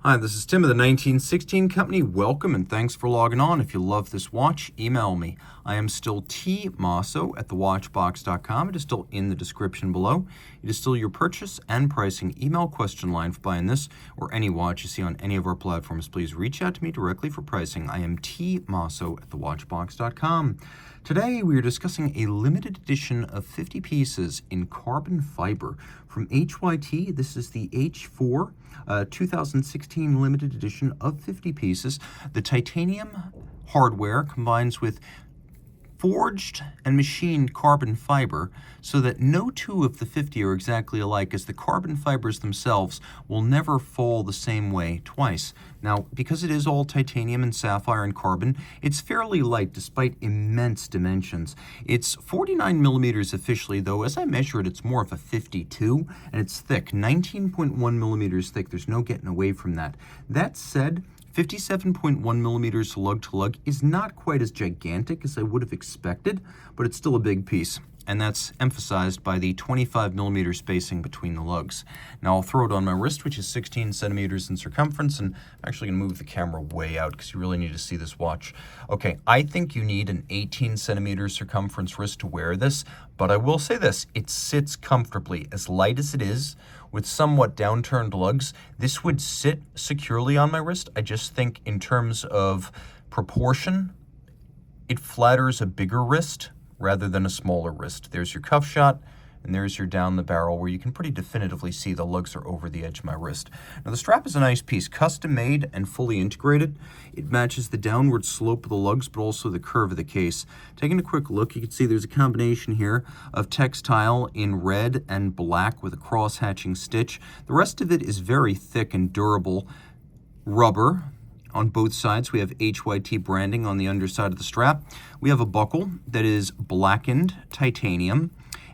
Hi, this is Tim of the 1916 Company. Welcome and thanks for logging on. If you love this watch, email me. I am still Team Mosso at thewatchbox.com. It is still in the description below. It is still your purchase and pricing email question line for buying this or any watch you see on any of our platforms. Please reach out to me directly for pricing. I am Team Mosso at thewatchbox.com. Today we are discussing a limited edition of 50 pieces in carbon fiber from HYT. This is the H00307 2016 limited edition of 50 pieces. The titanium hardware combines with forged and machined carbon fiber so that no two of the 50 are exactly alike, as the carbon fibers themselves will never fall the same way twice. Now, because it is all titanium and sapphire and carbon, it's fairly light despite immense dimensions. It's 49 millimeters officially, though as I measure it, it's more of a 52, and it's thick, 19.1 millimeters thick. There's no getting away from that. That said, 57.1 millimeters lug-to-lug is not quite as gigantic as I would have expected, but it's still a big piece, and that's emphasized by the 25 millimeter spacing between the lugs. Now I'll throw it on my wrist, which is 16 centimeters in circumference, and I'm actually going to move the camera way out because you really need to see this watch. Okay, I think you need an 18 centimeter circumference wrist to wear this, but I will say this, it sits comfortably. As light as it is, with somewhat downturned lugs, this would sit securely on my wrist. I just think in terms of proportion, it flatters a bigger wrist rather than a smaller wrist. There's your cuff shot, and there's your down the barrel where you can pretty definitively see the lugs are over the edge of my wrist. Now the strap is a nice piece, custom made and fully integrated. It matches the downward slope of the lugs, but also the curve of the case. Taking a quick look, you can see there's a combination here of textile in red and black with a cross-hatching stitch. The rest of it is very thick and durable rubber. On both sides, we have HYT branding on the underside of the strap. We have a buckle that is blackened titanium,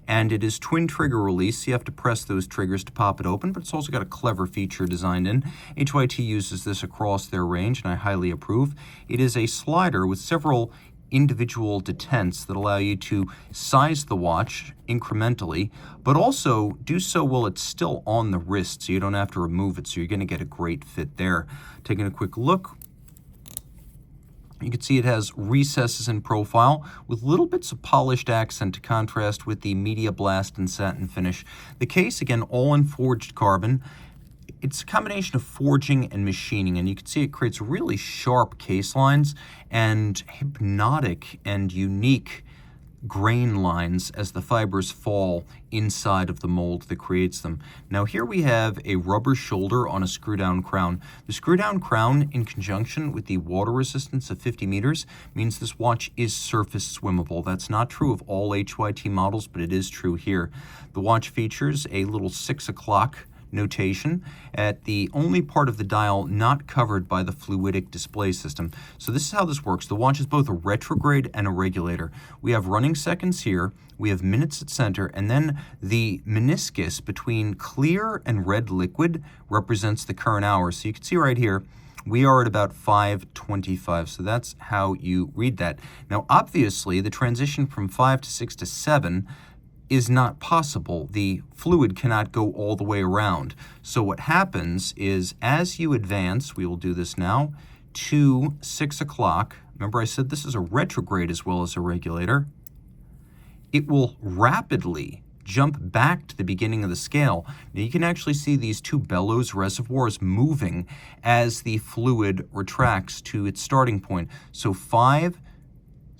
and it is twin trigger release, so you have to press those triggers to pop it open, but it's also got a clever feature designed in. HYT uses this across their range, and I highly approve. It is a slider with several individual detents that allow you to size the watch incrementally, but also do so while it's still on the wrist, so you don't have to remove it, so you're going to get a great fit there. Taking a quick look, you can see it has recesses in profile with little bits of polished accent to contrast with the media blast and satin finish. The case, again, all in forged carbon. It's a combination of forging and machining, and you can see it creates really sharp case lines and hypnotic and unique grain lines as the fibers fall inside of the mold that creates them. Now here we have a rubber shoulder on a screw-down crown. The screw-down crown, in conjunction with the water resistance of 50 meters, means this watch is surface swimmable. That's not true of all HYT models, but it is true here. The watch features a little 6 o'clock notation at the only part of the dial not covered by the fluidic display system. So this is how this works. The watch is both a retrograde and a regulator. We have running seconds here, we have minutes at center, and then the meniscus between clear and red liquid represents the current hour. So you can see right here, we are at about 5:25, so that's how you read that. Now obviously the transition from 5 to 6 to 7 is not possible. The fluid cannot go all the way around. So what happens is as you advance, we will do this now, to 6 o'clock, remember I said this is a retrograde as well as a regulator, it will rapidly jump back to the beginning of the scale. Now you can actually see these two bellows reservoirs moving as the fluid retracts to its starting point. So 5,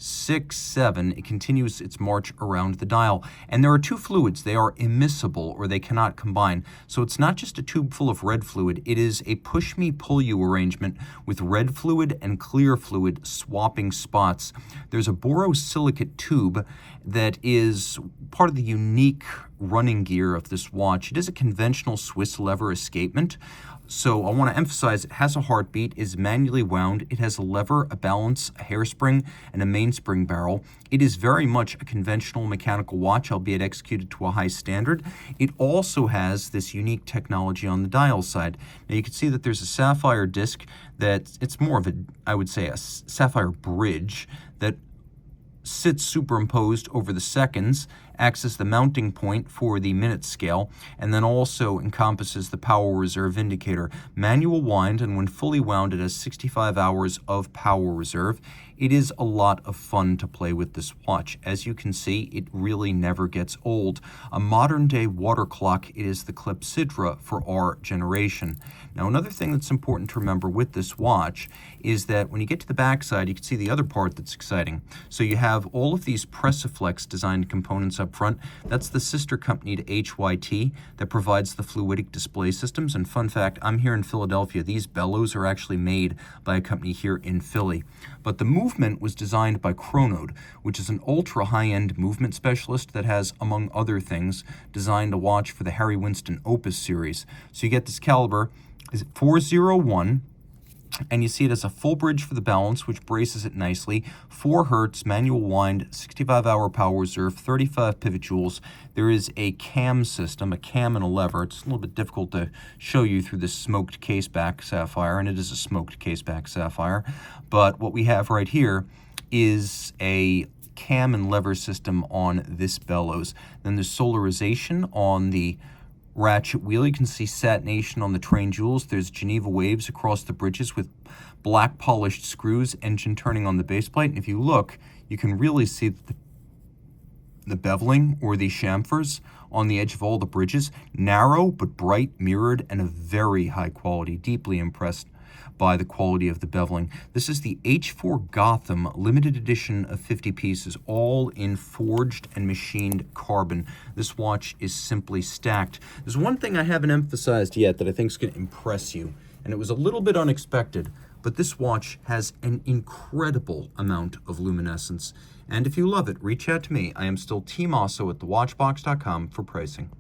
6, 7, it continues its march around the dial. And there are two fluids. They are immiscible, or they cannot combine. So it's not just a tube full of red fluid. It is a push-me, pull-you arrangement with red fluid and clear fluid swapping spots. There's a borosilicate tube that is part of the unique running gear of this watch. It is a conventional Swiss lever escapement. So I want to emphasize it has a heartbeat, is manually wound, it has a lever, a balance, a hairspring, and a mainspring barrel. It is very much a conventional mechanical watch, albeit executed to a high standard. It also has this unique technology on the dial side. Now you can see that there's a sapphire disc that, it's more of a, I would say, a sapphire bridge that sits superimposed over the seconds acts as the mounting point for the minute scale, and then also encompasses the power reserve indicator. Manual wind, and when fully wound, it has 65 hours of power reserve. It is a lot of fun to play with this watch. As you can see, it really never gets old. A modern-day water clock, it is the clepsydra for our generation. Now, another thing that's important to remember with this watch is that when you get to the backside, you can see the other part that's exciting. So you have all of these Pressiflex designed components up front. That's the sister company to HYT that provides the fluidic display systems. And fun fact, I'm here in Philadelphia. These bellows are actually made by a company here in Philly. But the movement was designed by Chronode, which is an ultra high-end movement specialist that has, among other things, designed a watch for the Harry Winston Opus series. So you get this caliber, is 401, and you see it as a full bridge for the balance, which braces it nicely. 4 hertz, manual wind, 65-hour power reserve, 35 pivot joules. There is a cam system, a cam and a lever. It's a little bit difficult to show you through this smoked caseback sapphire, and it is a smoked caseback sapphire. But what we have right here is a cam and lever system on this bellows. Then there's solarization on the ratchet wheel. You can see satination on the train jewels. There's Geneva waves across the bridges with black polished screws, engine turning on the base plate. And if you look, you can really see that the beveling, or the chamfers, on the edge of all the bridges, narrow but bright, mirrored, and of very high quality. Deeply impressed by the quality of the beveling. This is the H4 Gotham limited edition of 50 pieces, all in forged and machined carbon. This watch is simply stacked. There's one thing I haven't emphasized yet that I think is going to impress you, and it was a little bit unexpected, but this watch has an incredible amount of luminescence. And if you love it, reach out to me. I am still Team Mosso at thewatchbox.com for pricing.